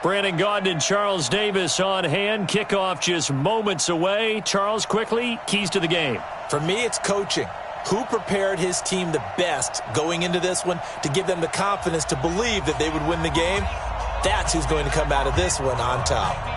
Brandon Gaudin and Charles Davis on hand. Kickoff just moments away. Charles, quickly, keys to the game. For me, it's coaching. Who prepared his team the best going into this one to give them the confidence to believe that they would win the game? That's who's going to come out of this one on top.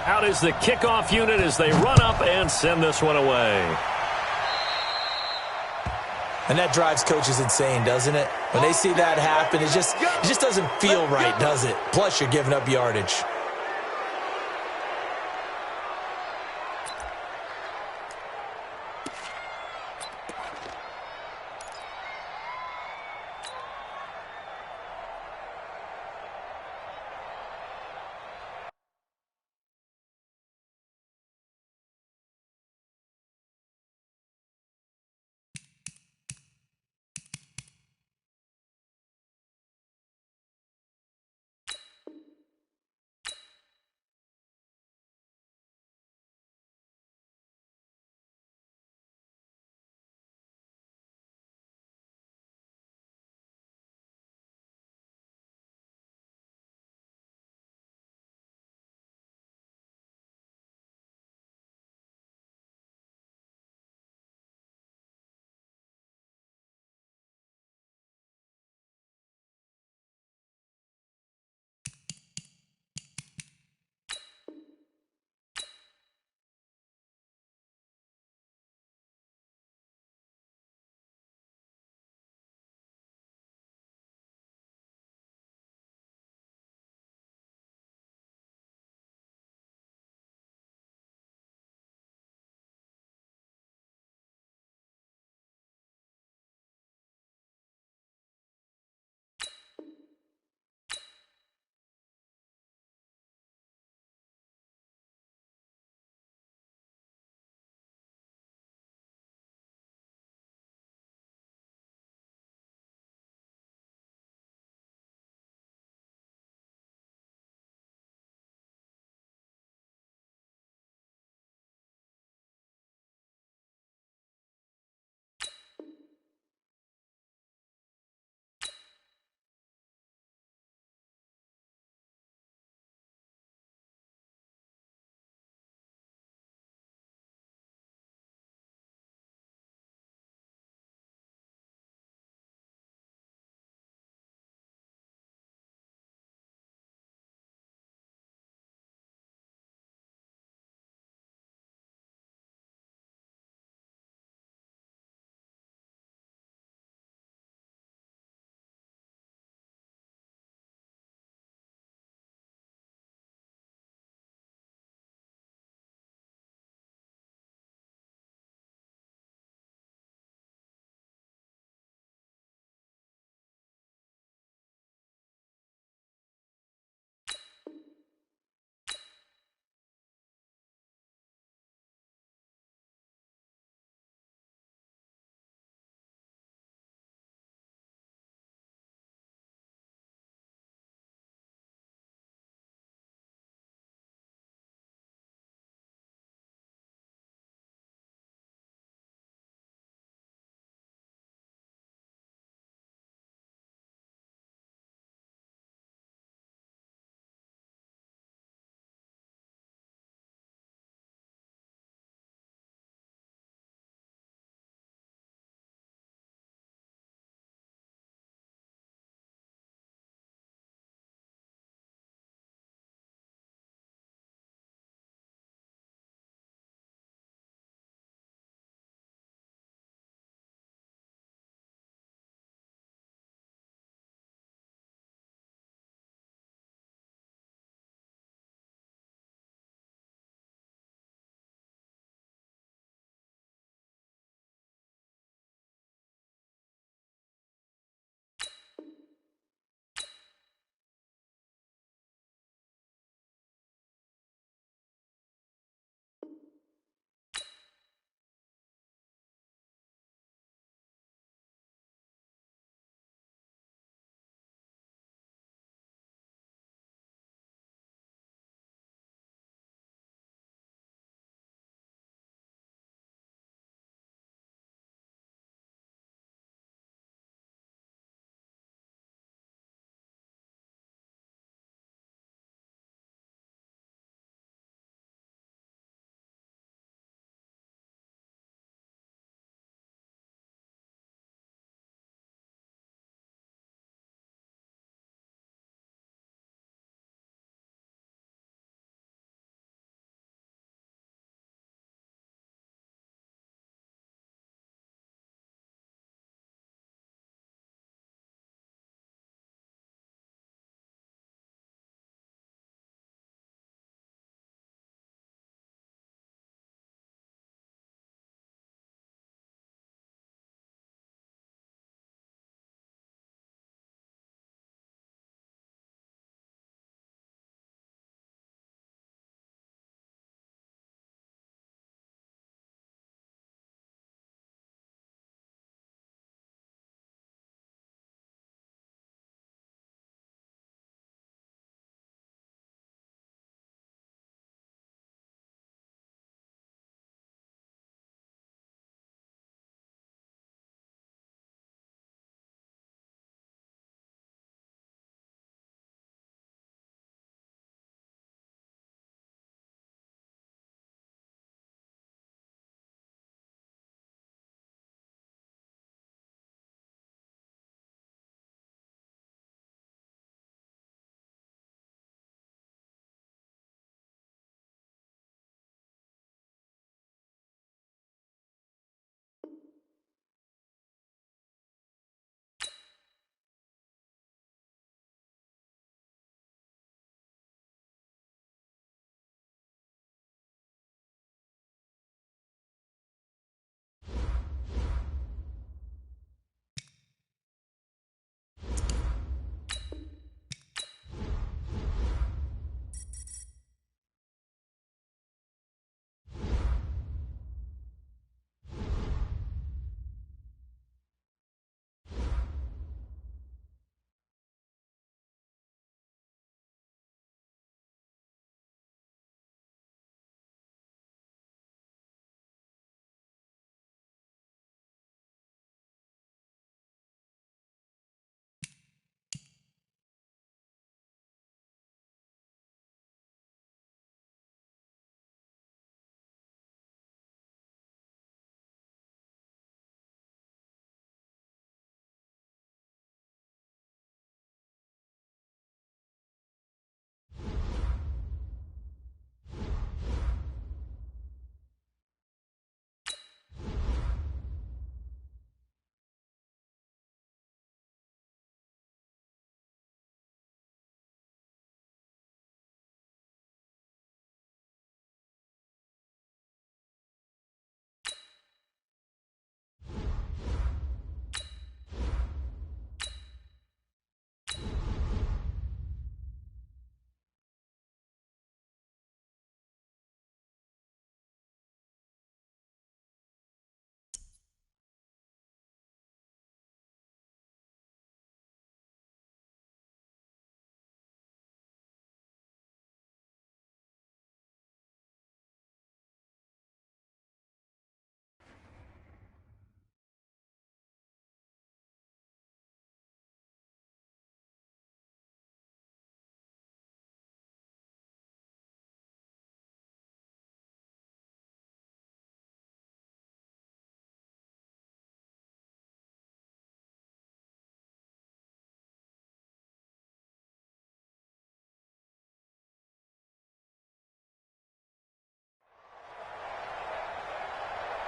Out is the kickoff unit as they run up and send this one away. And that drives coaches insane, doesn't it? When they see that happen, it just doesn't feel right, does it? Plus, you're giving up yardage.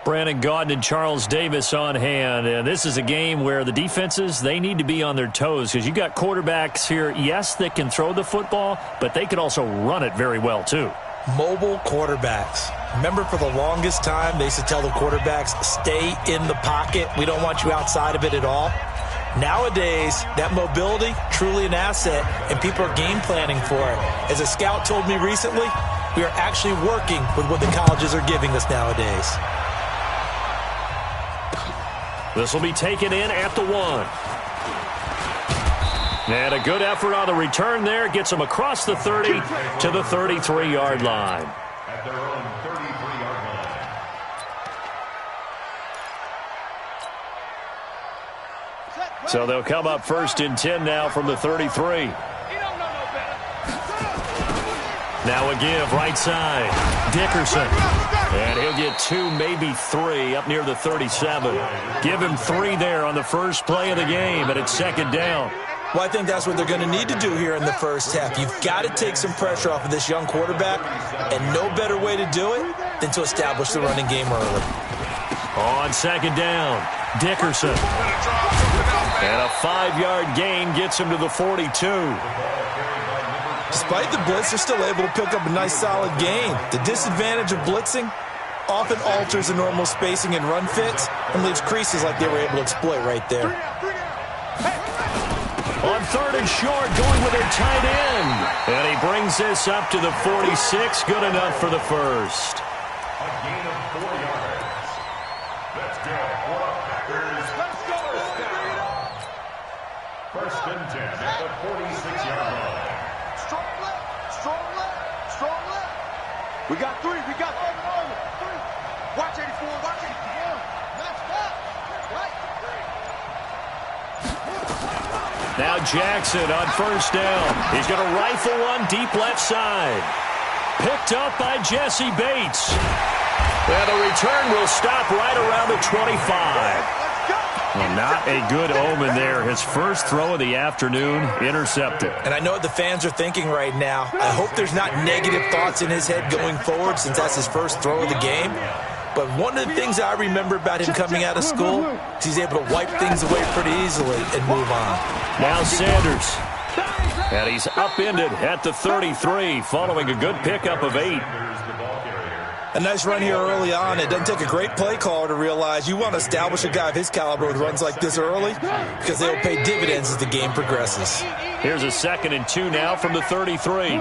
Brandon Gaudin and Charles Davis on hand. And this is a game where the defenses, they need to be on their toes because you got quarterbacks here, yes, that can throw the football, but they can also run it very well too. Mobile quarterbacks. Remember, for the longest time, they used to tell the quarterbacks, stay in the pocket. We don't want you outside of it at all. Nowadays, that mobility, truly an asset, and people are game planning for it. As a scout told me recently, we are actually working with what the colleges are giving us nowadays. This will be taken in at the 1. And a good effort on the return there. Gets them across the 30 to the 33-yard line. At their own 33-yard line. So they'll come up 1st and 10 now from the 33. Now a give, right side. Dickerson. And he'll get 2, maybe 3 up near the 37. Give him 3 there on the first play of the game, and it's 2nd down. Well, I think that's what they're going to need to do here in the first half. You've got to take some pressure off of this young quarterback, and no better way to do it than to establish the running game early. On 2nd down, Dickerson. And a 5-yard gain gets him to the 42. Despite the blitz, they're still able to pick up a nice, solid gain. The disadvantage of blitzing often alters the normal spacing and run fits and leaves creases like they were able to exploit right there. On 3rd and short, going with their tight end. And he brings this up to the 46. Good enough for the first. A gain of 4 yards. Let's go for the Packers. Let's go. First and 10 at the 46-yard line. Strong left, strong left, strong left. We got 3, we got 3. Watch 84, watch 84. Match back. Right. Now Jackson on 1st down. He's going to rifle one deep left side. Picked up by Jesse Bates. And the return will stop right around the 25. Well, not a good omen there. His first throw of the afternoon intercepted. And I know what the fans are thinking right now. I hope there's not negative thoughts in his head going forward since that's his first throw of the game. But one of the things I remember about him coming out of school is he's able to wipe things away pretty easily and move on. Now Sanders. And he's upended at the 33 following a good pickup of 8. A nice run here early on. It doesn't take a great play caller to realize you want to establish a guy of his caliber with runs like this early because they'll pay dividends as the game progresses. Here's a 2nd and 2 now from the 33.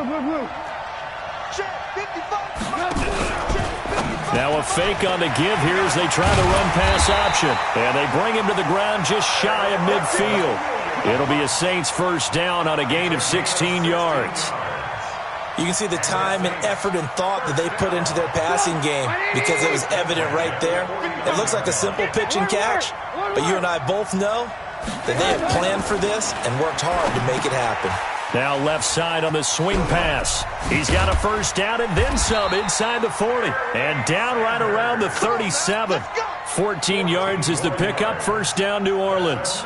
Now a fake on the give here as they try the run-pass option. And they bring him to the ground just shy of midfield. It'll be a Saints first down on a gain of 16 yards. You can see the time and effort and thought that they put into their passing game because it was evident right there. It looks like a simple pitch and catch, but you and I both know that they have planned for this and worked hard to make it happen. Now left side on the swing pass. He's got a first down and then some inside the 40. And down right around the 37. 14 yards is the pickup. First down, New Orleans.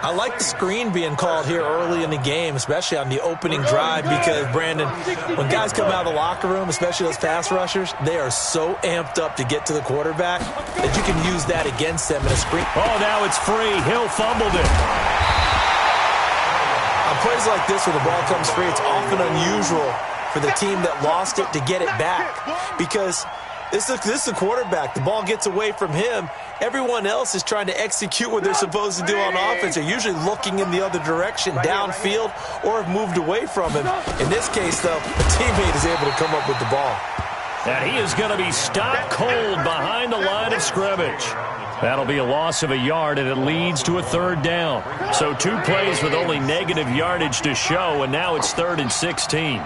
I like the screen being called here early in the game, especially on the opening drive, because, Brandon, when guys come out of the locker room, especially those pass rushers, they are so amped up to get to the quarterback that you can use that against them in a screen. Oh, now it's free. Hill fumbled it. On plays like this where the ball comes free, it's often unusual for the team that lost it to get it back because this is the quarterback. The ball gets away from him. Everyone else is trying to execute what they're supposed to do on offense. They're usually looking in the other direction, downfield, or have moved away from him. In this case, though, a teammate is able to come up with the ball. And he is going to be stopped cold behind the line of scrimmage. That'll be a loss of a yard, and it leads to a third down. So 2 plays with only negative yardage to show, and now it's 3rd and 16.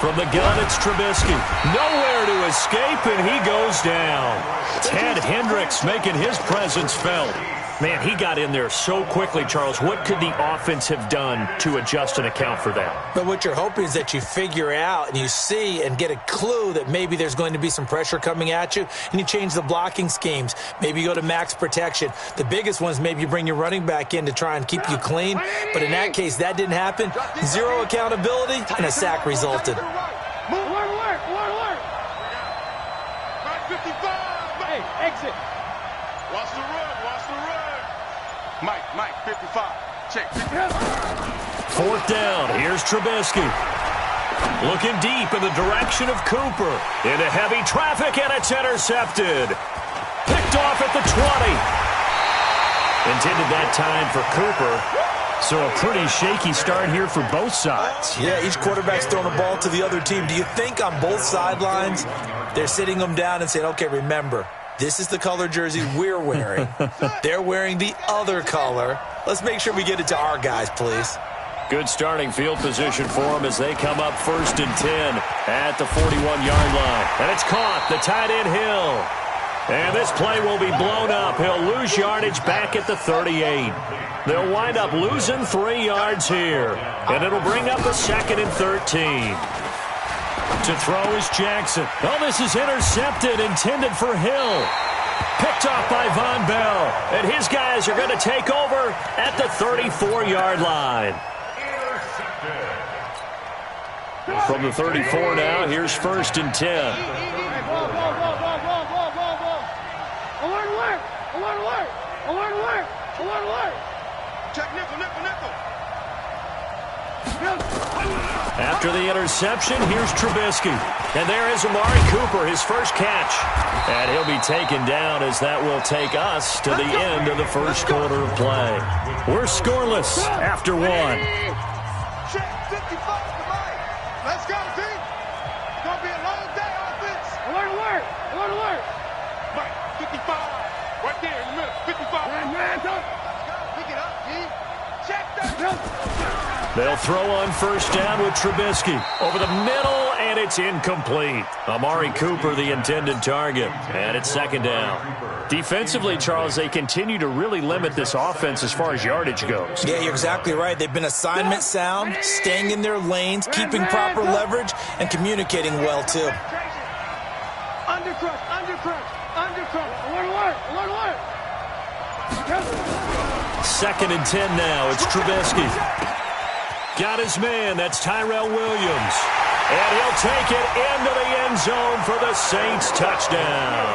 From the gun, it's Trubisky. Nowhere to escape, and he goes down. Ted Hendricks making his presence felt. Man, he got in there so quickly, Charles. What could the offense have done to adjust and account for that? But what you're hoping is that you figure out and you see and get a clue that maybe there's going to be some pressure coming at you, and you change the blocking schemes. Maybe you go to max protection. The biggest one is maybe you bring your running back in to try and keep you clean. But in that case, that didn't happen. 0 accountability, and a sack resulted. 55. Hey, exit. Watch the run. Watch the run. Mike, 55. Check. 4th down. Here's Trubisky. Looking deep in the direction of Cooper. Into heavy traffic, and it's intercepted. Picked off at the 20. Intended that time for Cooper. So a pretty shaky start here for both sides. Yeah, each quarterback's throwing a ball to the other team. Do you think on both sidelines they're sitting them down and saying, okay, remember, this is the color jersey we're wearing. They're wearing the other color. Let's make sure we get it to our guys, please. Good starting field position for them as they come up 1st and 10 at the 41-yard line. And it's caught. The tight end Hill. And this play will be blown up. He'll lose yardage back at the 38. They'll wind up losing 3 yards here. And it'll bring up a 2nd and 13. To throw is Jackson. Oh, this is intercepted, intended for Hill. Picked off by Von Bell. And his guys are going to take over at the 34-yard line. From the 34 now, here's 1st and 10. Check nickel. After the interception, here's Trubisky. And there is Amari Cooper, his first catch. And he'll be taken down as that will take us to the end of the first quarter of play. We're scoreless after 1. Check 55 to Mike. Let's go, team. It's going to be a long day offense. Alert. Mike, 55. Right there in the middle. 55. Pick it up, G. Check that. They'll throw on 1st down with Trubisky. Over the middle, and it's incomplete. Amari Cooper, the intended target. And it's 2nd down. Defensively, Charles, they continue to really limit this offense as far as yardage goes. Yeah, you're exactly right. They've been assignment sound, staying in their lanes, keeping proper leverage, and communicating well, too. Undercrush. Alert. 2nd and 10 now. It's Trubisky. Got his man. That's Tyrell Williams. And he'll take it into the end zone for the Saints touchdown.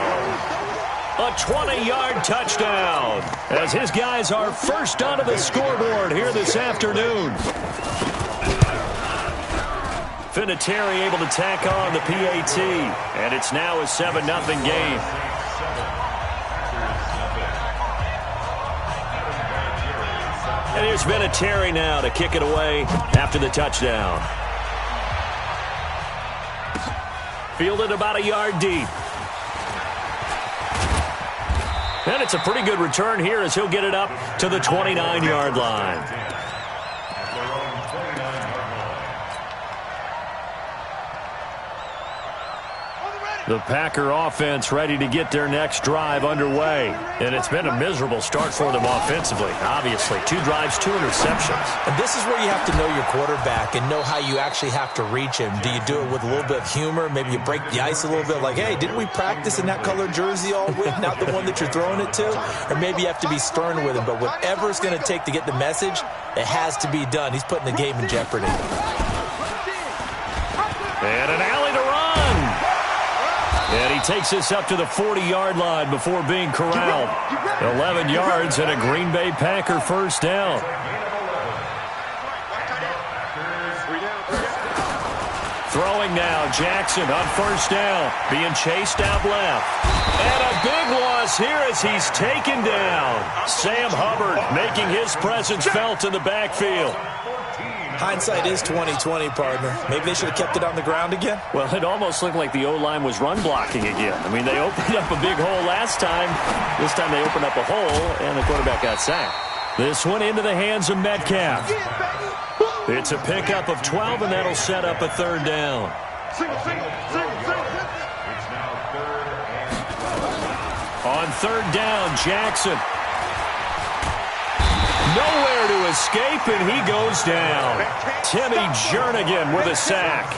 A 20-yard touchdown as his guys are first onto the scoreboard here this afternoon. Vinatieri able to tack on the PAT, and it's now a 7-0 game. And here's Vinatieri now to kick it away after the touchdown. Fielded about a yard deep. And it's a pretty good return here as he'll get it up to the 29-yard line. The Packer offense ready to get their next drive underway. And it's been a miserable start for them offensively, obviously. 2 drives, 2 interceptions. And this is where you have to know your quarterback and know how you actually have to reach him. Do you do it with a little bit of humor? Maybe you break the ice a little bit like, hey, didn't we practice in that colored jersey all week? Not the one that you're throwing it to? Or maybe you have to be stern with him. But whatever it's going to take to get the message, it has to be done. He's putting the game in jeopardy. And an alley to run. And he takes us up to the 40-yard line before being corralled. 11 yards and a Green Bay Packer first down. Throwing now, Jackson on 1st down. Being chased out left. And a big loss here as he's taken down. Sam Hubbard making his presence felt in the backfield. Hindsight is 20/20, partner. Maybe they should have kept it on the ground again. Well, it almost looked like the O-line was run blocking again. I mean, they opened up a big hole last time. This time they opened up a hole, and the quarterback got sacked. This one into the hands of Metcalf. It's a pickup of 12, and that'll set up a 3rd down. On 3rd down, Jackson. Nowhere to escape, and he goes down. Timmy Jernigan with a sack.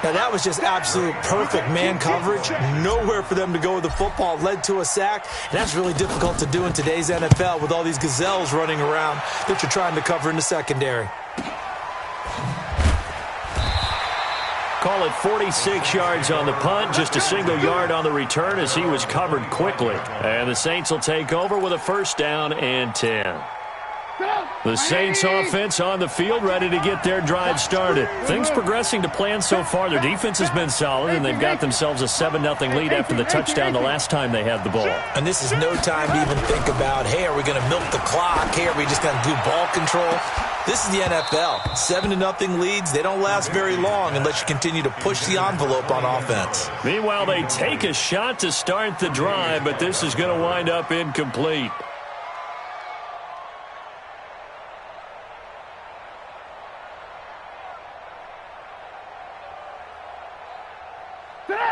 Now, that was just absolute perfect man coverage. Nowhere for them to go with the football. Led to a sack. And that's really difficult to do in today's NFL with all these gazelles running around that you're trying to cover in the secondary. Call it 46 yards on the punt, just a single yard on the return as he was covered quickly. And the Saints will take over with a first down and 10. The Saints offense on the field, ready to get their drive started. Things progressing to plan so far. Their defense has been solid, and they've got themselves a 7-0 lead after the touchdown the last time they had the ball. And this is no time to even think about, hey, are we going to milk the clock? Hey, are we just going to do ball control? This is the NFL. 7-0 leads, they don't last very long unless you continue to push the envelope on offense. Meanwhile, they take a shot to start the drive, but this is going to wind up incomplete.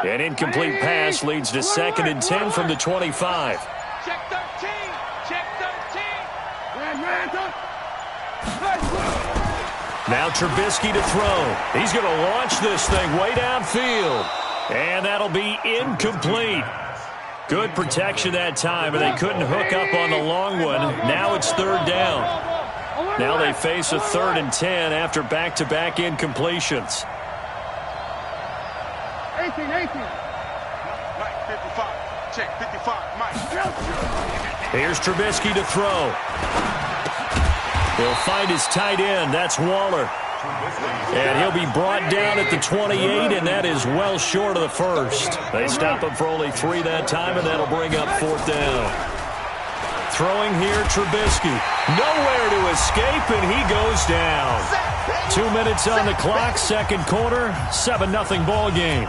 An incomplete pass leads to 2nd and 10 from the 25. Check 13. Check 13. Now Trubisky to throw. He's going to launch this thing way downfield. And that'll be incomplete. Good protection that time, and they couldn't hook up on the long one. Now it's 3rd down. Now they face a 3rd and 10 after back-to-back incompletions. 18. Mike, 55. Check 55. Mike. Here's Trubisky to throw. He'll find his tight end. That's Waller. And he'll be brought down at the 28, and that is well short of the first. They stop him for only 3 that time, and that'll bring up 4th down. Throwing here, Trubisky. Nowhere to escape, and he goes down. 2 minutes on the clock, 2nd quarter, 7-0 ball game.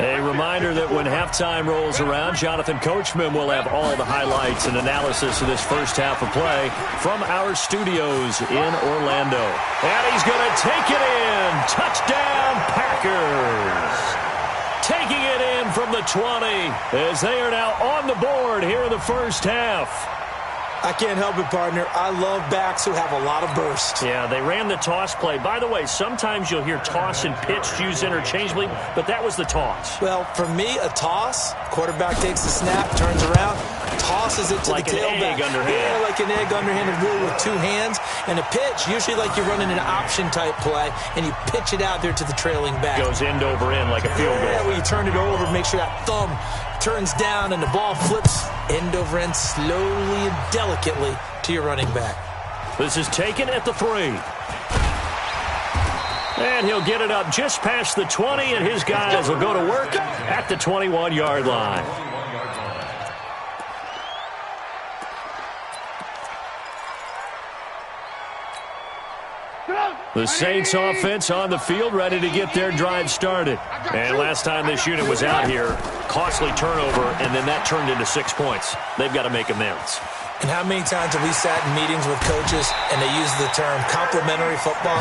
A reminder that when halftime rolls around, Jonathan Coachman will have all the highlights and analysis of this first half of play from our studios in Orlando. And he's going to take it in. Touchdown, Packers. Taking it in from the 20 as they are now on the board here in the first half. I can't help it, partner. I love backs who have a lot of burst. Yeah, they ran the toss play. By the way, sometimes you'll hear toss and pitch used interchangeably, but that was the toss. Well, for me, a toss, quarterback takes the snap, turns around, tosses it to like the tailback. Like an egg underhand. Yeah, like an egg underhanded really with 2 hands. And a pitch, usually like you're running an option-type play, and you pitch it out there to the trailing back. Goes end over end like a field goal. Yeah, where you turn it over, make sure that thumb turns down and the ball flips end over end slowly and delicately to your running back. This is taken at the 3. And he'll get it up just past the 20, and his guys will go to work at the 21-yard line. The Saints offense on the field, ready to get their drive started. And last time this unit was out here, costly turnover, and then that turned into 6 points. They've got to make amends. And how many times have we sat in meetings with coaches and they use the term complementary football?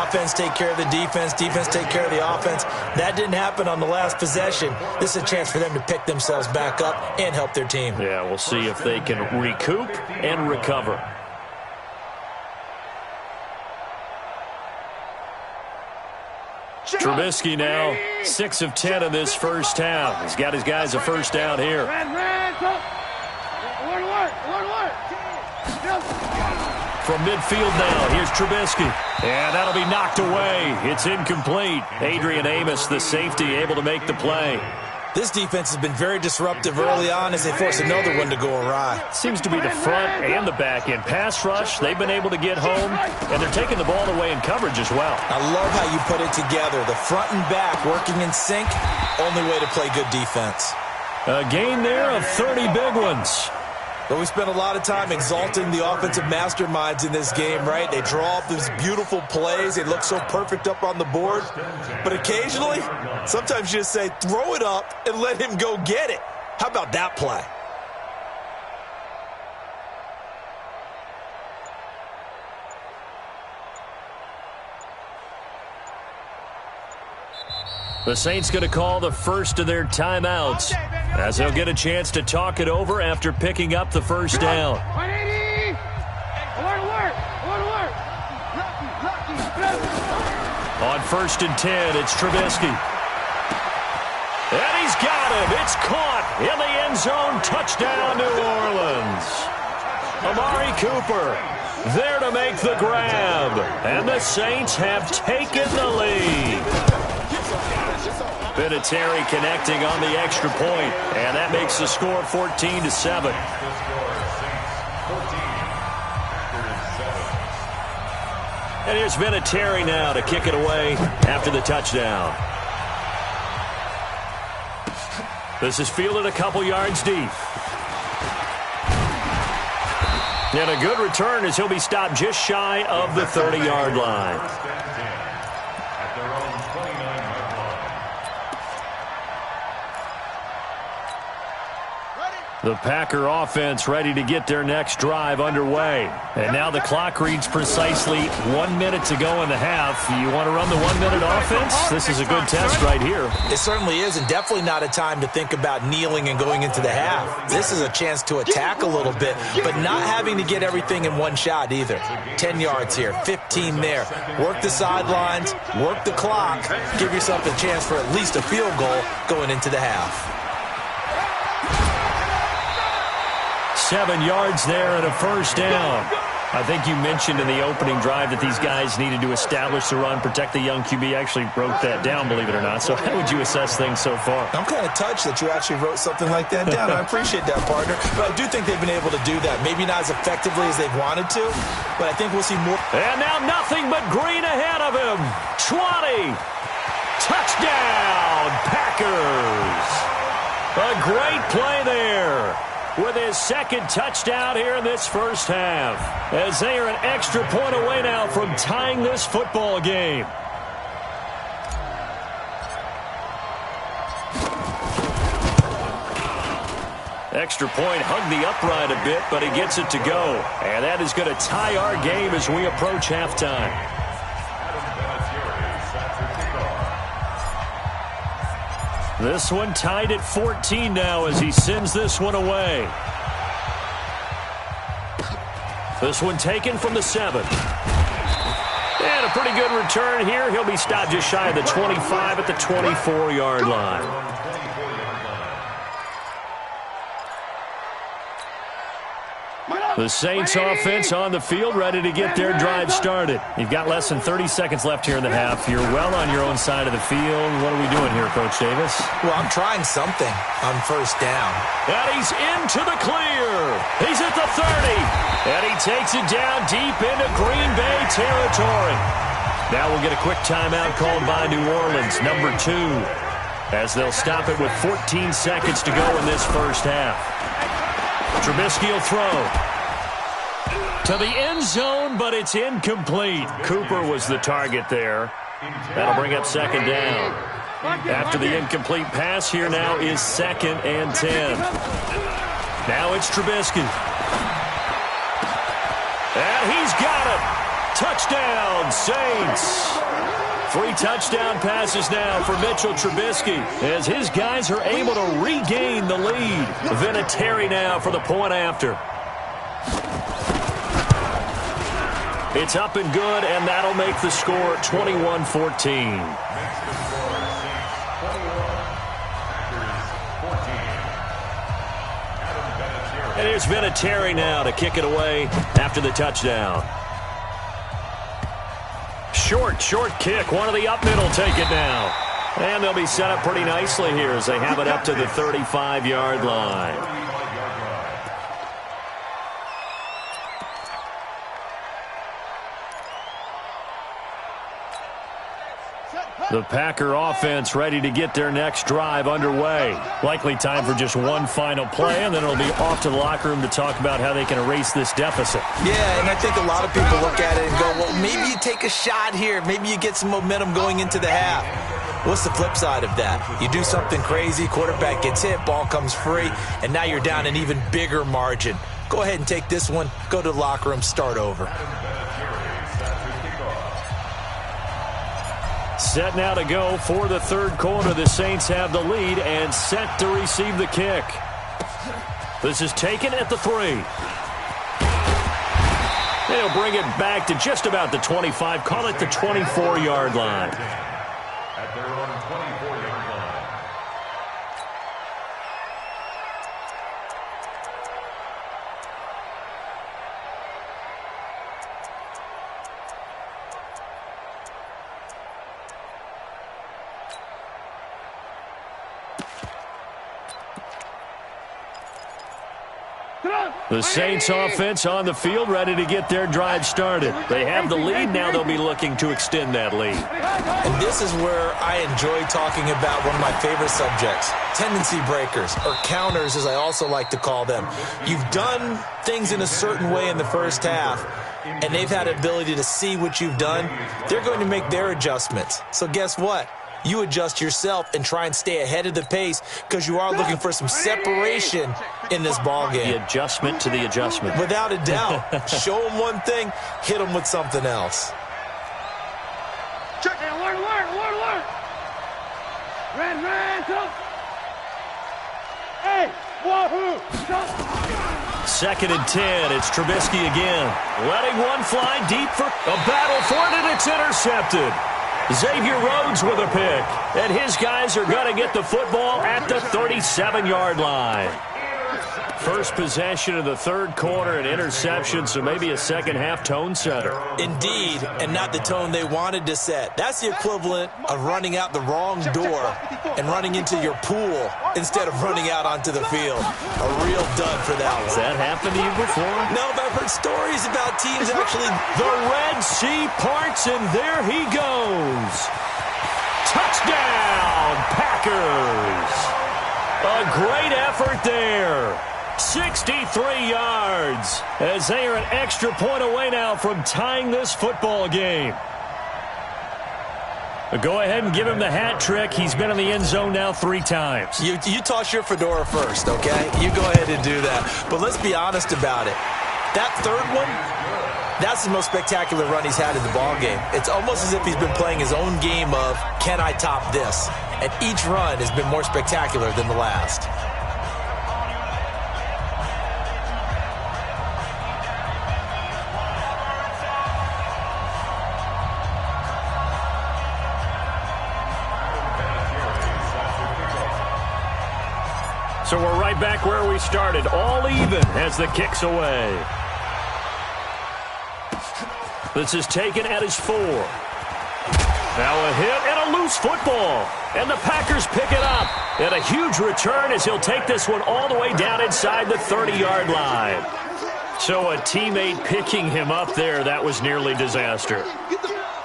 Offense take care of the defense, defense take care of the offense. That didn't happen on the last possession. This is a chance for them to pick themselves back up and help their team. Yeah, we'll see if they can recoup and recover. Trubisky now 6 of 10 in this first half. He's got his guys a first down here. From midfield now, here's Trubisky. And that'll be knocked away. It's incomplete. Adrian Amos, the safety, able to make the play. This defense has been very disruptive early on as they force another one to go awry. Seems to be the front and the back end. Pass rush, they've been able to get home, and they're taking the ball away in coverage as well. I love how you put it together. The front and back working in sync, only way to play good defense. A gain there of 30 big ones. But we spent a lot of time exalting the offensive masterminds in this game, right? They draw up these beautiful plays. They look so perfect up on the board. But occasionally, sometimes you just say, throw it up and let him go get it. How about that play? The Saints going to call the first of their timeouts as they'll get a chance to talk it over after picking up the first down. 180! Alert! On 1st and 10, it's Trubisky. And he's got him. It's caught in the end zone. Touchdown, New Orleans. Amari Cooper there to make the grab. And the Saints have taken the lead. Vinatieri connecting on the extra point, and that makes the score 14-7. And here's Vinatieri now to kick it away after the touchdown. This is fielded a couple yards deep. And a good return as he'll be stopped just shy of the 30-yard line. The Packer offense ready to get their next drive underway. And now the clock reads precisely 1 minute to go in the half. You want to run the 1 minute offense? This is a good test right here. It certainly is, and definitely not a time to think about kneeling and going into the half. This is a chance to attack a little bit, but not having to get everything in one shot either. 10 yards here, 15 there. Work the sidelines, work the clock, give yourself a chance for at least a field goal going into the half. 7 yards there and a first down. I think you mentioned in the opening drive that these guys needed to establish the run, protect the young QB. I actually wrote that down, believe it or not. So how would you assess things so far? I'm kind of touched that you actually wrote something like that down. I appreciate that, partner. But I do think they've been able to do that. Maybe not as effectively as they've wanted to, but I think we'll see more. And now nothing but green ahead of him. 20. Touchdown, Packers. A great play there, with his second touchdown here in this first half, as they are an extra point away now from tying this football game. Extra point hugged the upright a bit, but he gets it to go. And that is going to tie our game as we approach halftime. This one tied at 14 now as he sends this one away. This one taken from the 7. And a pretty good return here. He'll be stopped just shy of the 25 at the 24-yard line. The Saints offense on the field, ready to get their drive started. You've got less than 30 seconds left here in the half. You're well on your own side of the field. What are we doing here, Coach Davis? Well, I'm trying something on first down. And he's into the clear. He's at the 30. And he takes it down deep into Green Bay territory. Now we'll get a quick timeout called by New Orleans, number 2, as they'll stop it with 14 seconds to go in this first half. Trubisky will throw to the end zone, but it's incomplete. Cooper was the target there. That'll bring up second down. After the incomplete pass, here now is 2nd and 10. Now it's Trubisky. And he's got it. Touchdown, Saints. 3 touchdown passes now for Mitchell Trubisky as his guys are able to regain the lead. Vinatieri now for the point after. It's up and good, and that'll make the score 21-14. And here's Vinatieri now to kick it away after the touchdown. Short kick. One of the up middle take it now. And they'll be set up pretty nicely here as they have it up to the 35-yard line. The Packer offense ready to get their next drive underway. Likely time for just one final play, and then it'll be off to the locker room to talk about how they can erase this deficit. Yeah, and I think a lot of people look at it and go, well, maybe you take a shot here. Maybe you get some momentum going into the half. What's the flip side of that? You do something crazy, quarterback gets hit, ball comes free, and now you're down an even bigger margin. Go ahead and take this one, go to the locker room, start over. Set now to go for the third quarter. The Saints have the lead and set to receive the kick. This is taken at the 3. They'll bring it back to just about the 25. Call it the 24-yard line. At their own 24-yard line. The Saints offense on the field, ready to get their drive started. They have the lead. Now they'll be looking to extend that lead. And this is where I enjoy talking about one of my favorite subjects, tendency breakers, or counters as I also like to call them. You've done things in a certain way in the first half, and they've had the ability to see what you've done. They're going to make their adjustments. So guess what? You adjust yourself and try and stay ahead of the pace because you are looking for some separation in this ball game. The adjustment to the adjustment. Without a doubt. Show them one thing, hit them with something else. Check. Alert. Ran, go. Hey, wahoo. Second and 10. It's Trubisky again. Letting one fly deep for a battle for it, and it's intercepted. Xavier Rhodes with a pick. And his guys are going to get the football at the 37-yard line. First possession of the third quarter, an interception, so maybe a second-half tone setter. Indeed, and not the tone they wanted to set. That's the equivalent of running out the wrong door and running into your pool instead of running out onto the field. A real dud for that one. Has that happened to you before? No, but I've heard stories about teams actually. The Red Sea parts, and there he goes. Touchdown, Packers. A great effort there. 63 yards as they are an extra point away now from tying this football game. Go ahead and give him the hat trick. He's been in the end zone now 3 times. You toss your fedora first, okay? You go ahead and do that. But let's be honest about it. That third one, that's the most spectacular run he's had in the ball game. It's almost as if he's been playing his own game of, can I top this? And each run has been more spectacular than the last. So we're right back where we started, all even as the kick's away. This is taken at his 4. Now a hit and a loose football. And the Packers pick it up. And a huge return as he'll take this one all the way down inside the 30-yard line. So a teammate picking him up there, that was nearly disaster.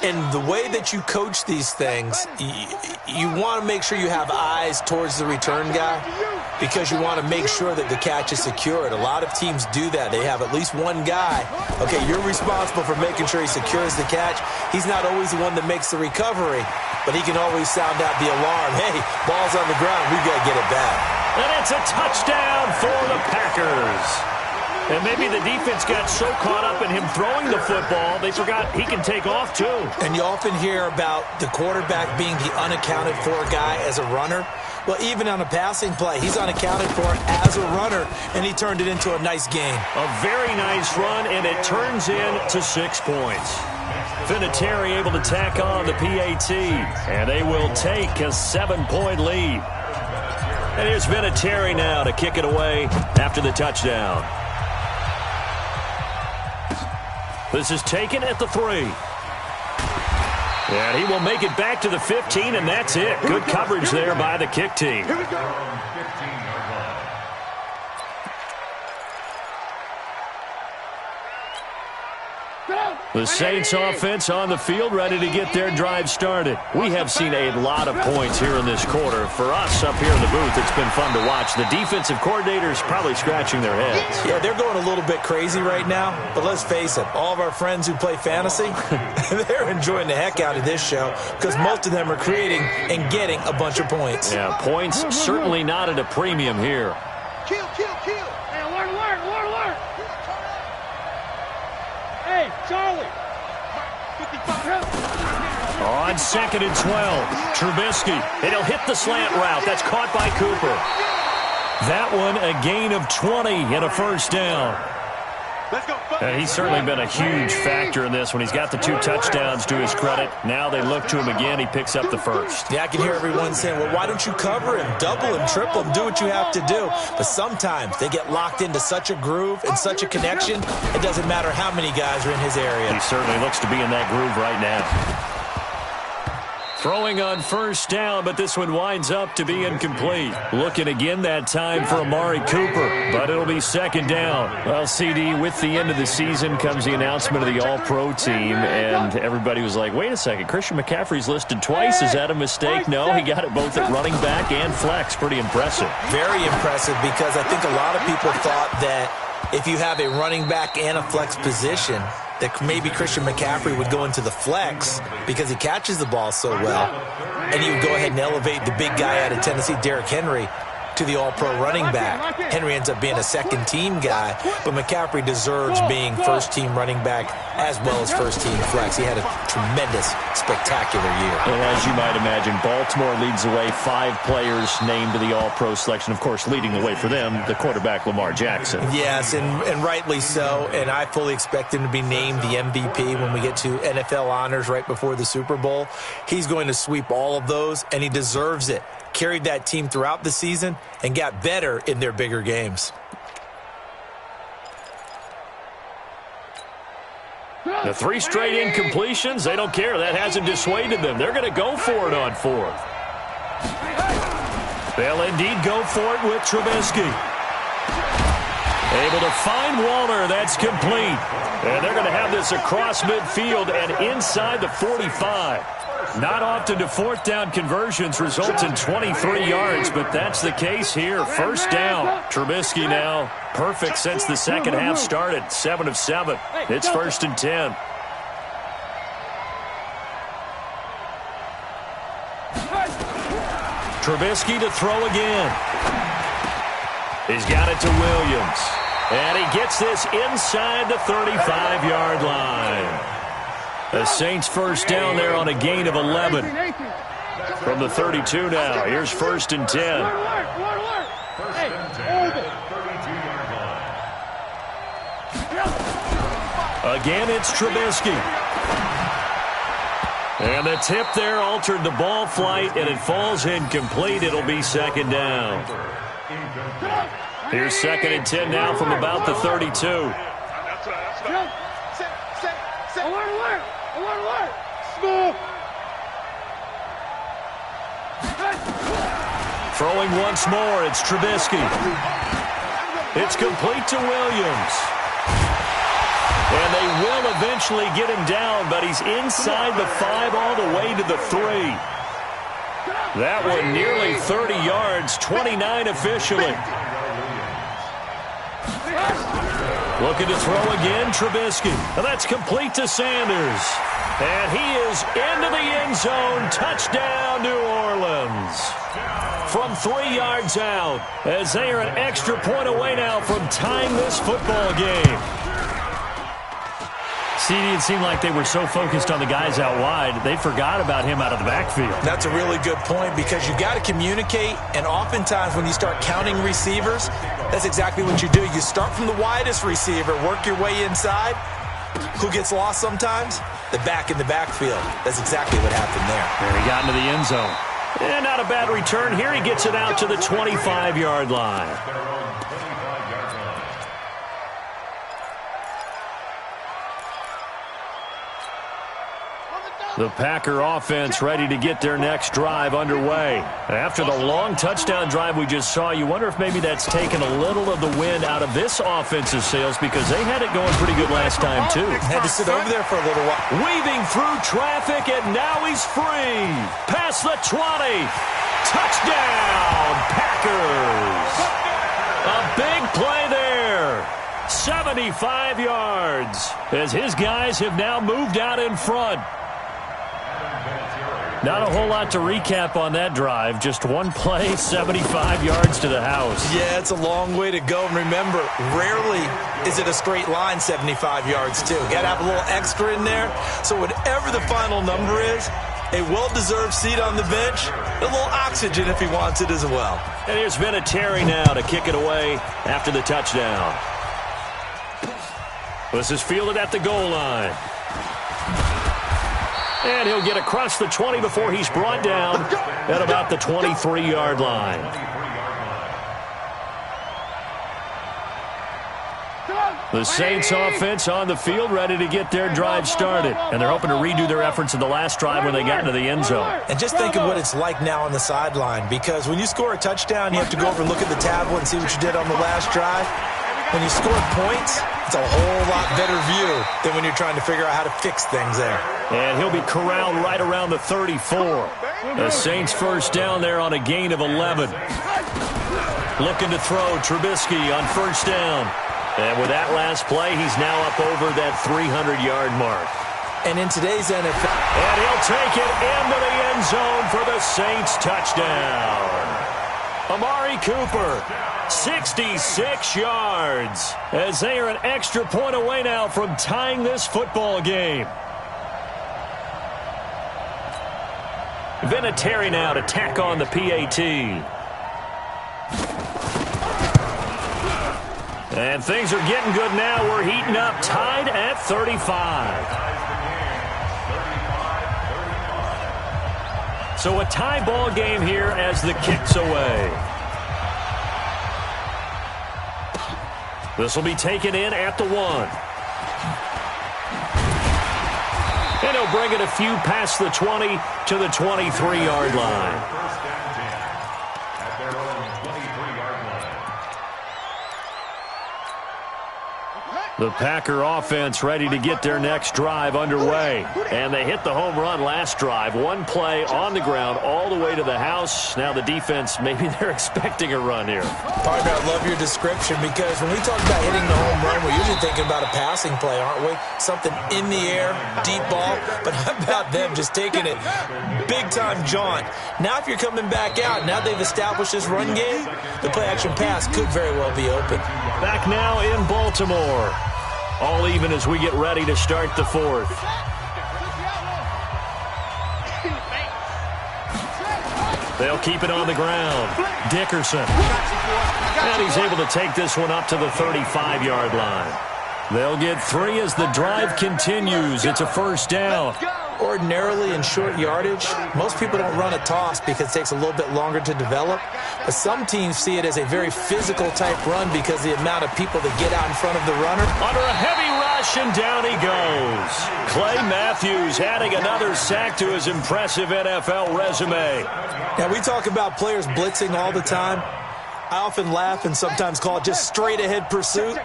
And the way that you coach these things, you want to make sure you have eyes towards the return guy because you want to make sure that the catch is secured. A lot of teams do that. They have at least one guy. Okay, you're responsible for making sure he secures the catch. He's not always the one that makes the recovery, but he can always sound out the alarm. Hey, ball's on the ground. We got to get it back. And it's a touchdown for the Packers. And maybe the defense got so caught up in him throwing the football, they forgot he can take off too. And you often hear about the quarterback being the unaccounted for guy as a runner. Well, even on a passing play, he's unaccounted for as a runner, and he turned it into a nice gain. A very nice run, and it turns into 6 points. Vinatieri able to tack on the PAT, and they will take a 7-point lead. And here's Vinatieri now to kick it away after the touchdown. This is taken at the 3. And he will make it back to the 15, and that's it. Good coverage there by the kick team. Here we go. 15-yard line. The Saints offense on the field ready to get their drive started. We have seen a lot of points here in this quarter. For us up here in the booth, it's been fun to watch. The defensive coordinators probably scratching their heads. Yeah, they're going a little bit crazy right now, but let's face it, all of our friends who play fantasy, they're enjoying the heck out of this show because most of them are creating and getting a bunch of points. Yeah, points certainly not at a premium here. Kill. Hey, alert. Hey, Charlie. 55. On 2nd and 12, Trubisky, and he'll hit the slant route. That's caught by Cooper. That one a gain of 20 and a first down. Let's go. And he's certainly been a huge factor in this when he's got the 2 touchdowns to his credit. Now they look to him again. He picks up the first. Yeah, I can hear everyone saying, well, why don't you cover him, double him, triple him, do what you have to do. But sometimes they get locked into such a groove and such a connection, it doesn't matter how many guys are in his area. He certainly looks to be in that groove right now. Throwing on first down, but this one winds up to be incomplete. Looking again that time for Amari Cooper, but it'll be second down. Well, CD, with the end of the season comes the announcement of the All-Pro team, and everybody was like, wait a second, Christian McCaffrey's listed twice. Is that a mistake? No, he got it both at running back and flex. Pretty impressive. Very impressive, because I think a lot of people thought that if you have a running back and a flex position, that maybe Christian McCaffrey would go into the flex because he catches the ball so well, and he would go ahead and elevate the big guy out of Tennessee, Derrick Henry, to the All-Pro running back. Henry ends up being a second-team guy, but McCaffrey deserves being first-team running back as well as first-team flex. He had a tremendous, spectacular year. And as you might imagine, Baltimore leads the way. 5 players named to the All-Pro selection. Of course, leading the way for them, the quarterback Lamar Jackson. Yes, and rightly so, and I fully expect him to be named the MVP when we get to NFL honors right before the Super Bowl. He's going to sweep all of those, and he deserves it. Carried that team throughout the season and got better in their bigger games. The 3 straight incompletions, they don't care. That hasn't dissuaded them. They're going to go for it on 4th. They'll indeed go for it with Trubisky. Able to find Walter. That's complete. And they're going to have this across midfield and inside the 45. Not often do 4th down conversions result in 23 yards, but that's the case here. First down. Trubisky now perfect since the second half started. 7 of 7. It's 1st and 10. Trubisky to throw again. He's got it to Williams. And he gets this inside the 35-yard line. The Saints first down there on a gain of 11. From the 32 now. Here's 1st and 10. Again, it's Trubisky. And the tip there altered the ball flight, and it falls incomplete. It'll be second down. Here's 2nd and 10 now from about the 32. Throwing once more, it's Trubisky. It's complete to Williams. And they will eventually get him down, but he's inside the 5 all the way to the 3. That one nearly 30 yards, 29 officially. Looking to throw again, Trubisky. And that's complete to Sanders. And he is into the end zone. Touchdown, New Orleans. From 3 yards out, as they are an extra point away now from tying this football game. CD, it seemed like they were so focused on the guys out wide, they forgot about him out of the backfield. That's a really good point, because you got to communicate, and oftentimes when you start counting receivers, that's exactly what you do. You start from the widest receiver, work your way inside. Who gets lost sometimes? The back in the backfield. That's exactly what happened there. And he got into the end zone. And not a bad return here. He gets it out to the 25-yard line. The Packer offense ready to get their next drive underway. After the long touchdown drive we just saw, you wonder if maybe that's taken a little of the wind out of this offensive sails, because they had it going pretty good last time, too. Had to sit over there for a little while. Weaving through traffic, and now he's free. Past the 20. Touchdown, Packers. A big play there. 75 yards, as his guys have now moved out in front. Not a whole lot to recap on that drive. Just one play, 75 yards to the house. Yeah, it's a long way to go. And remember, rarely is it a straight line 75 yards, too. Got to have a little extra in there. So whatever the final number is, a well-deserved seat on the bench, a little oxygen if he wants it as well. And here's Vinatieri now to kick it away after the touchdown. This is fielded at the goal line. And he'll get across the 20 before he's brought down at about the 23-yard line. The Saints offense on the field, ready to get their drive started. And they're hoping to redo their efforts in the last drive when they got into the end zone. And just think of what it's like now on the sideline, because when you score a touchdown, you have to go over and look at the tablet and see what you did on the last drive. When you score points, it's a whole lot better view than when you're trying to figure out how to fix things there. And he'll be corralled right around the 34. The Saints first down there on a gain of 11. Looking to throw, Trubisky on first down. And with that last play, he's now up over that 300-yard mark. And in today's NFL... And he'll take it into the end zone for the Saints touchdown. Amari Cooper, 66 yards, as they are an extra point away now from tying this football game. Vinatieri now to tack on the PAT. And things are getting good now. We're heating up, tied at 35. So a tie ball game here as the kick's away. This will be taken in at the 1. And he'll bring it a few past the 20 to the 23-yard line. The Packer offense ready to get their next drive underway. And they hit the home run last drive. One play on the ground all the way to the house. Now the defense, maybe they're expecting a run here. Partner, I love your description, because when we talk about hitting the home run, we're usually thinking about a passing play, aren't we? Something in the air, deep ball. But how about them just taking it big-time jaunt? Now if you're coming back out, now they've established this run game, the play-action pass could very well be open. Back now in Baltimore. All even as we get ready to start the fourth. They'll keep it on the ground. Dickerson. And he's able to take this one up to the 35-yard line. They'll get 3 as the drive continues. It's a first down. Ordinarily in short yardage, most people don't run a toss because it takes a little bit longer to develop. But some teams see it as a very physical type run because the amount of people that get out in front of the runner. Under a heavy rush, and down he goes. Clay Matthews adding another sack to his impressive NFL resume. Now, we talk about players blitzing all the time. I often laugh and sometimes call it just straight-ahead pursuit.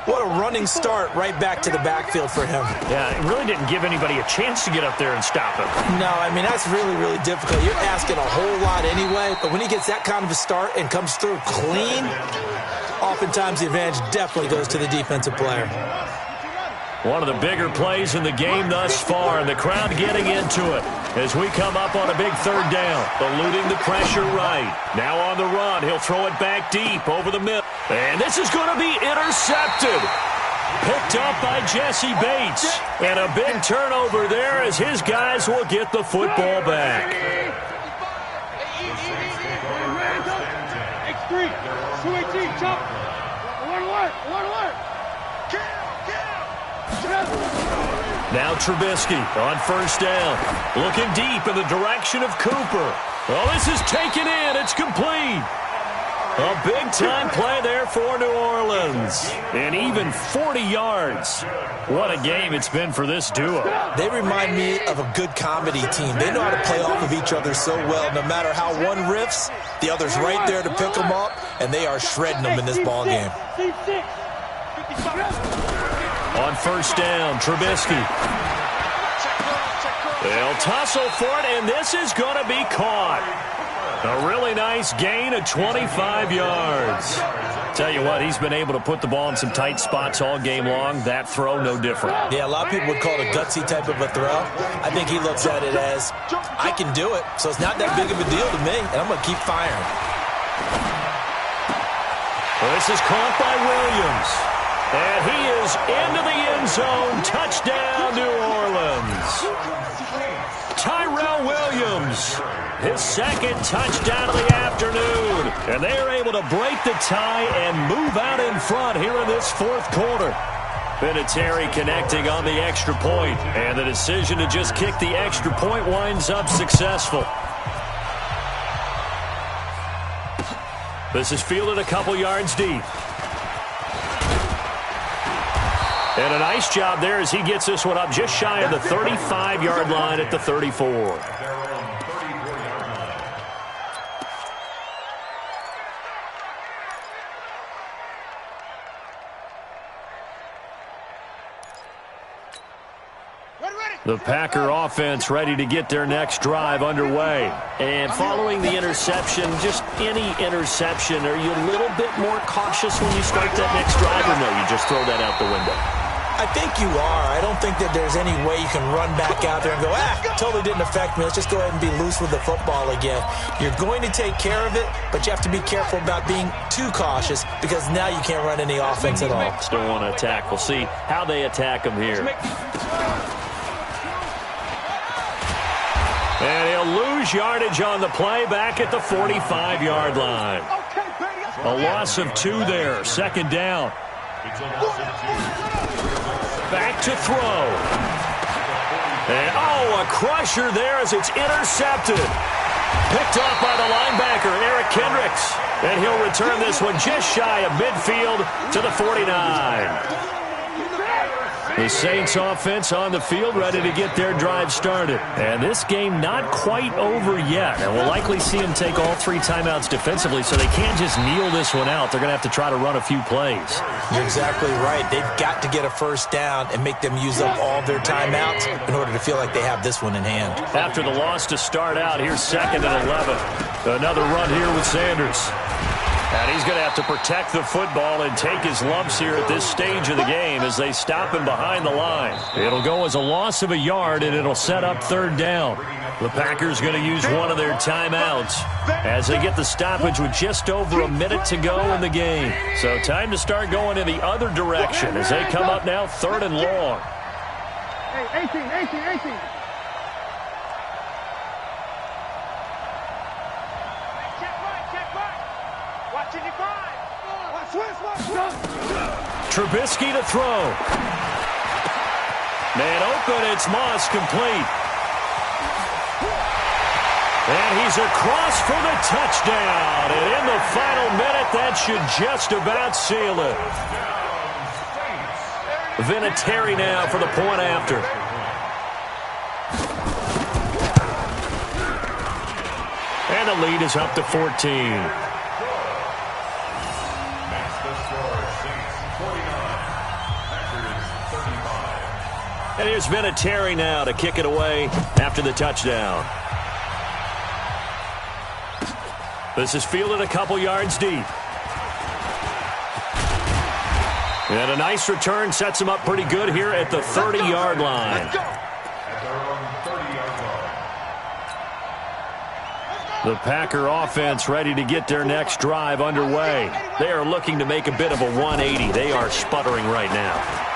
What a running start right back to the backfield for him. Yeah, it really didn't give anybody a chance to get up there and stop him. No, I mean, that's really, really difficult. You're asking a whole lot anyway, but when he gets that kind of a start and comes through clean, oftentimes the advantage definitely goes to the defensive player. One of the bigger plays in the game thus far, and the crowd getting into it as we come up on a big third down. Eluding the pressure right. Now on the run, he'll throw it back deep over the middle. And this is going to be intercepted. Picked up by Jesse Bates. And a big turnover there as his guys will get the football back. X3, 218, chop. Alert. Now Trubisky on first down. Looking deep in the direction of Cooper. Well, this is taken in. It's complete. A big-time play there for New Orleans. And even 40 yards. What a game it's been for this duo. They remind me of a good comedy team. They know how to play off of each other so well. No matter how one riffs, the other's right there to pick them up, and they are shredding them in this ball game. On first down, Trubisky. They'll tussle for it, and this is going to be caught. A really nice gain of 25 yards. Tell you what, he's been able to put the ball in some tight spots all game long. That throw, no different. Yeah, a lot of people would call it a gutsy type of a throw. I think he looks at it as, I can do it, so it's not that big of a deal to me, and I'm going to keep firing. Well, this is caught by Williams. And he is into the end zone. Touchdown, New Orleans. Tyrell Williams, his second touchdown of the afternoon. And they are able to break the tie and move out in front here in this fourth quarter. Vinatieri connecting on the extra point. And the decision to just kick the extra point winds up successful. This is fielded a couple yards deep. And a nice job there as he gets this one up just shy of the 35-yard line at the 34. The Packer offense ready to get their next drive underway. And following the interception, just any interception, are you a little bit more cautious when you start that next drive, or no, you just throw that out the window? I think you are. I don't think that there's any way you can run back out there and go, totally didn't affect me. Let's just go ahead and be loose with the football again. You're going to take care of it, but you have to be careful about being too cautious because now you can't run any offense at all. Still want to attack. We'll see how they attack them here. And he'll lose yardage on the play back at the 45-yard line. A loss of 2 there. Second down. Back to throw. And, a crusher there as it's intercepted. Picked off by the linebacker, Eric Kendricks. And he'll return this one just shy of midfield to the 49. The Saints offense on the field ready to get their drive started. And this game not quite over yet. And we'll likely see them take all 3 timeouts defensively, so they can't just kneel this one out. They're going to have to try to run a few plays. You're exactly right. They've got to get a first down and make them use up all their timeouts in order to feel like they have this one in hand. After the loss to start out, here's 2nd and 11. Another run here with Sanders. And he's going to have to protect the football and take his lumps here at this stage of the game as they stop him behind the line. It'll go as a loss of a yard, and it'll set up 3rd down. The Packers going to use one of their timeouts as they get the stoppage with just over a minute to go in the game. So time to start going in the other direction as they come up now 3rd and long. Hey, 18. Trubisky to throw. Man open, it's Moss complete. And he's across for the touchdown. And in the final minute, that should just about seal it. Vinatieri now for the point after. And the lead is up to 14. And here's Vinatieri now to kick it away after the touchdown. This is fielded a couple yards deep. And a nice return sets him up pretty good here at the 30-yard line. The Packer offense ready to get their next drive underway. They are looking to make a bit of a 180. They are sputtering right now.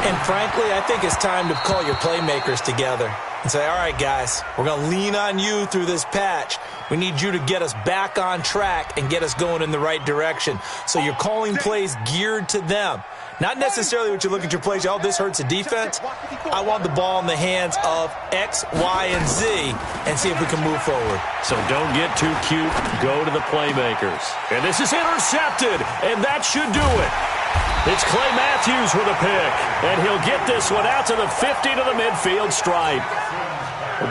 And frankly, I think it's time to call your playmakers together and say, all right, guys, we're going to lean on you through this patch. We need you to get us back on track and get us going in the right direction. So you're calling plays geared to them. Not necessarily what you look at your plays, this hurts the defense. I want the ball in the hands of X, Y, and Z and see if we can move forward. So don't get too cute. Go to the playmakers. And this is intercepted, and that should do it. It's Clay Matthews with a pick, and he'll get this one out to the 50 to the midfield stripe.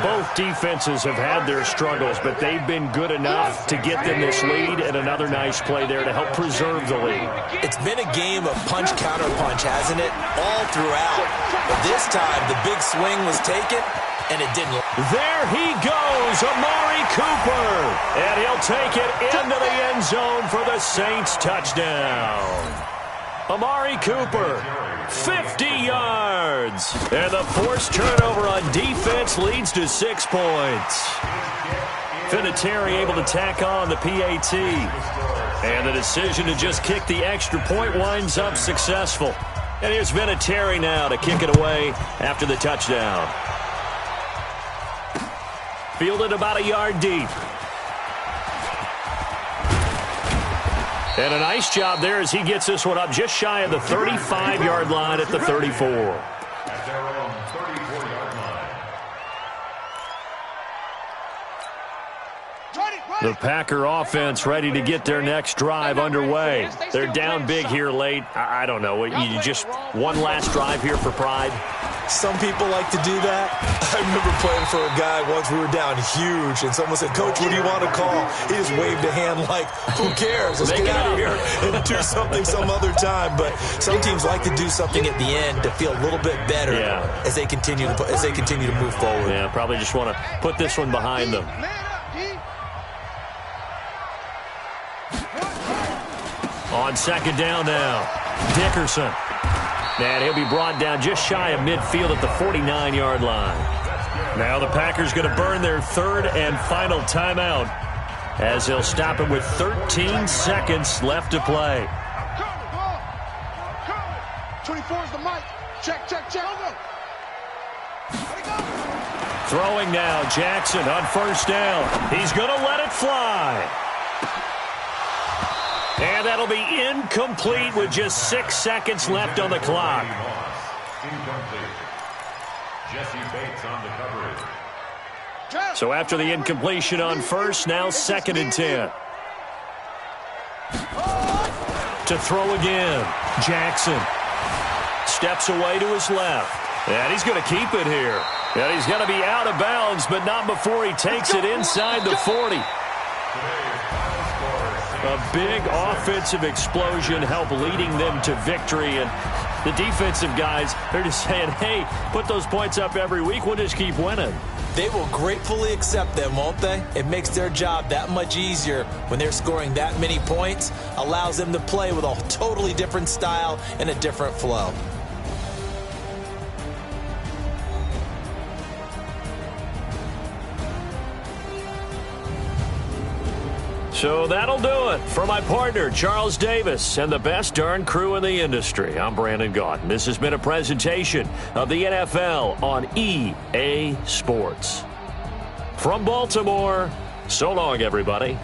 Both defenses have had their struggles, but they've been good enough to get them this lead, and another nice play there to help preserve the lead. It's been a game of punch-counter-punch, hasn't it? All throughout. But this time, the big swing was taken, and it didn't. There he goes, Amari Cooper. And he'll take it into the end zone for the Saints touchdown. Amari Cooper, 50 yards. And the forced turnover on defense leads to 6 points. Vinatieri able to tack on the PAT. And the decision to just kick the extra point winds up successful. And here's Vinatieri now to kick it away after the touchdown. Fielded about a yard deep. And a nice job there as he gets this one up just shy of the 35-yard line at the 34. At their own 34-yard The Packer offense ready to get their next drive underway. They're down big here late. I don't know. You just one last drive here for pride? Some people like to do that. I remember playing for a guy once. We were down huge, and someone said, "Coach, what do you want to call?" He just waved a hand like, "Who cares? Let's get out of here and do something some other time." But some teams like to do something at the end to feel a little bit better as they continue to move forward. Yeah, probably just want to put this one behind them. On second down now, Dickerson. And he'll be brought down just shy of midfield at the 49-yard line. Now the Packers going to burn their third and final timeout as they'll stop it with 13 seconds left to play. 24 is the mic. Check. Throwing now, Jackson on first down. He's going to let it fly. And that'll be incomplete with just 6 seconds left on the clock. Jesse Bates on the coverage. So after the incompletion on first, now 2nd and 10. To throw again, Jackson steps away to his left. And he's going to keep it here. And he's going to be out of bounds, but not before he takes it inside the 40. A big offensive explosion helped leading them to victory. And the defensive guys, they're just saying, hey, put those points up every week. We'll just keep winning. They will gratefully accept them, won't they? It makes their job that much easier when they're scoring that many points. Allows them to play with a totally different style and a different flow. So that'll do it. For my partner, Charles Davis, and the best darn crew in the industry, I'm Brandon Gaudin. This has been a presentation of the NFL on EA Sports. From Baltimore, so long, everybody.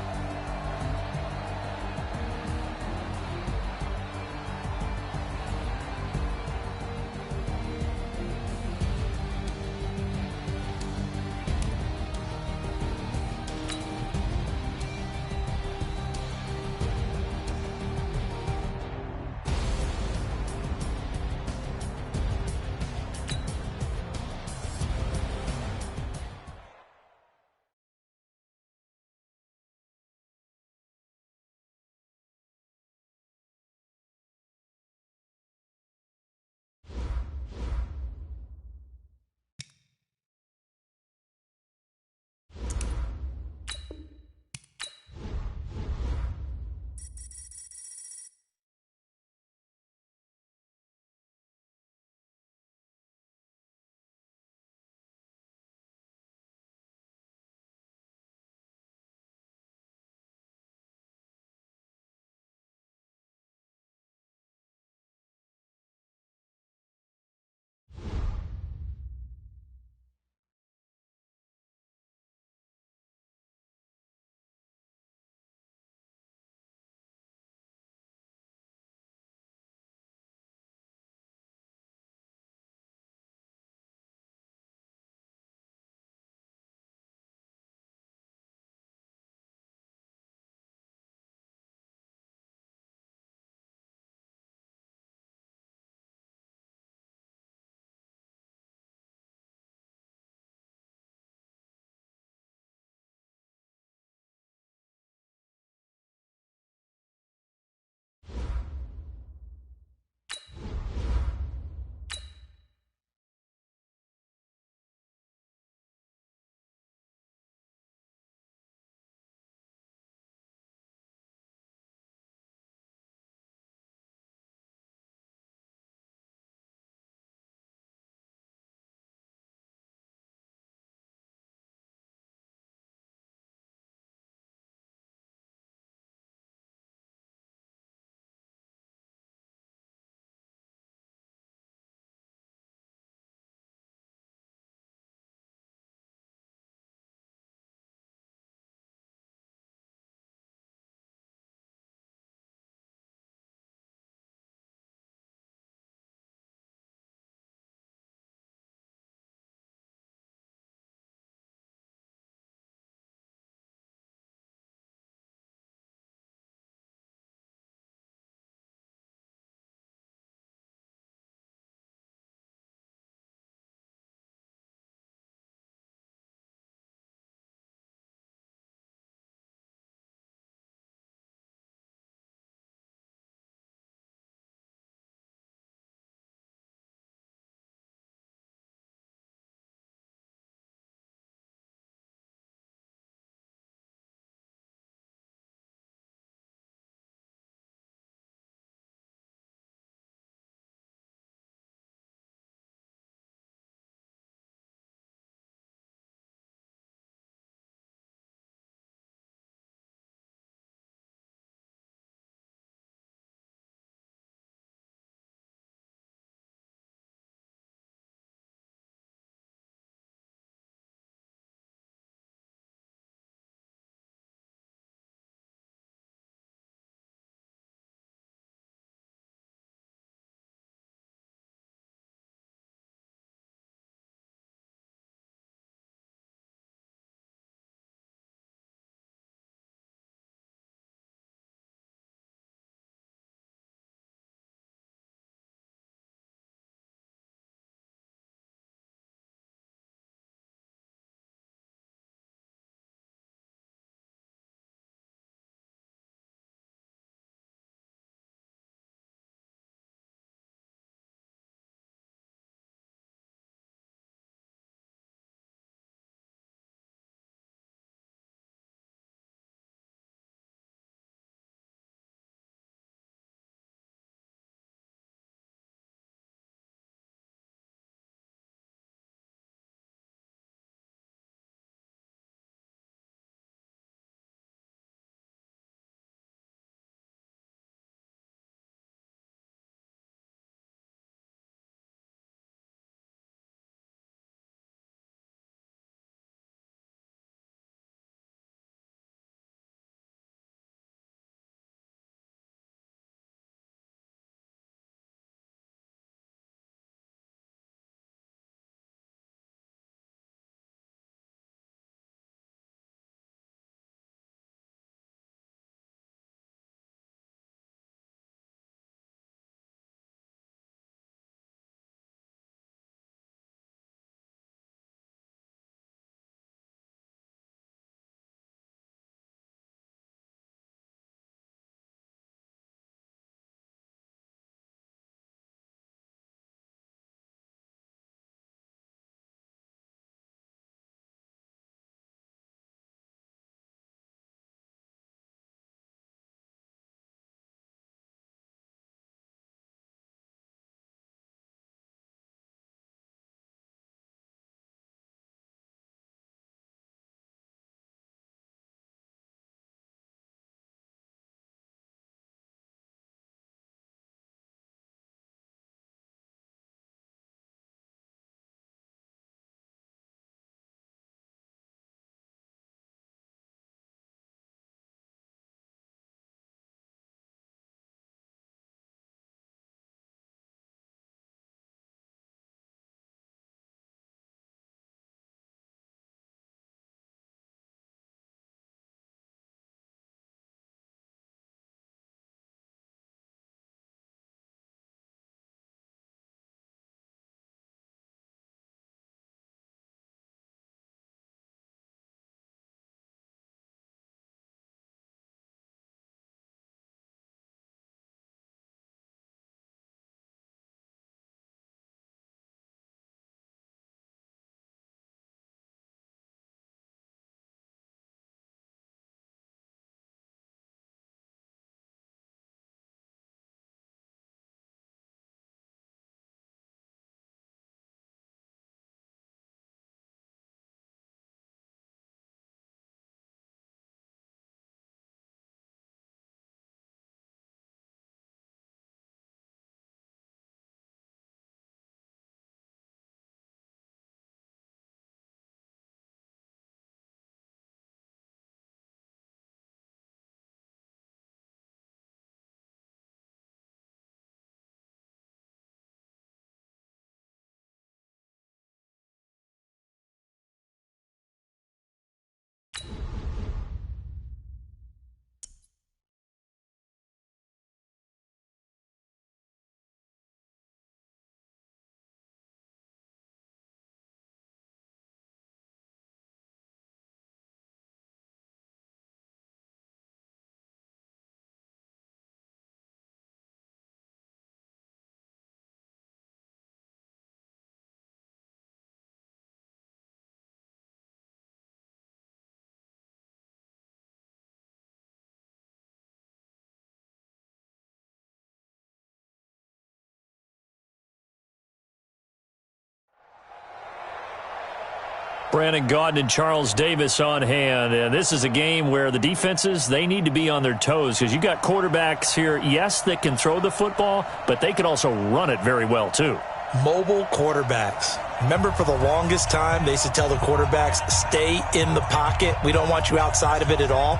Brandon Gaudin and Charles Davis on hand. And this is a game where the defenses, they need to be on their toes because you've got quarterbacks here, yes, that can throw the football, but they can also run it very well too. Mobile quarterbacks. Remember, for the longest time, they used to tell the quarterbacks, stay in the pocket. We don't want you outside of it at all.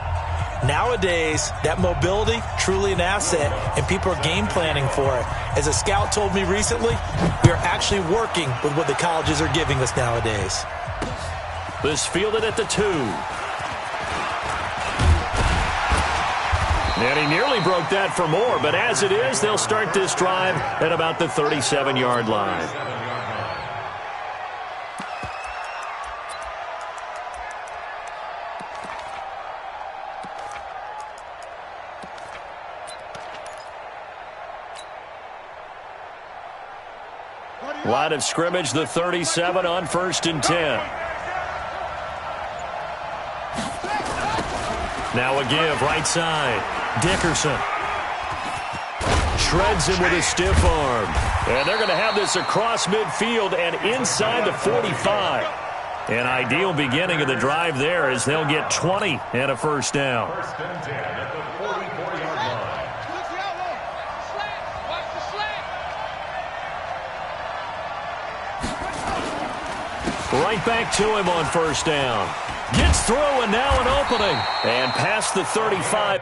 Nowadays, that mobility, truly an asset, and people are game planning for it. As a scout told me recently, we are actually working with what the colleges are giving us nowadays. This fielded at the 2. And he nearly broke that for more, but as it is, they'll start this drive at about the 37-yard line. Line of scrimmage, the 37 on 1st and 10. Now a give, right side. Dickerson shreds him with a stiff arm. And they're going to have this across midfield and inside the 45. An ideal beginning of the drive there as they'll get 20 and a first down. 1st and 10 at the 44-yard line. Right back to him on 1st down. Gets through and now an opening. And past the 35.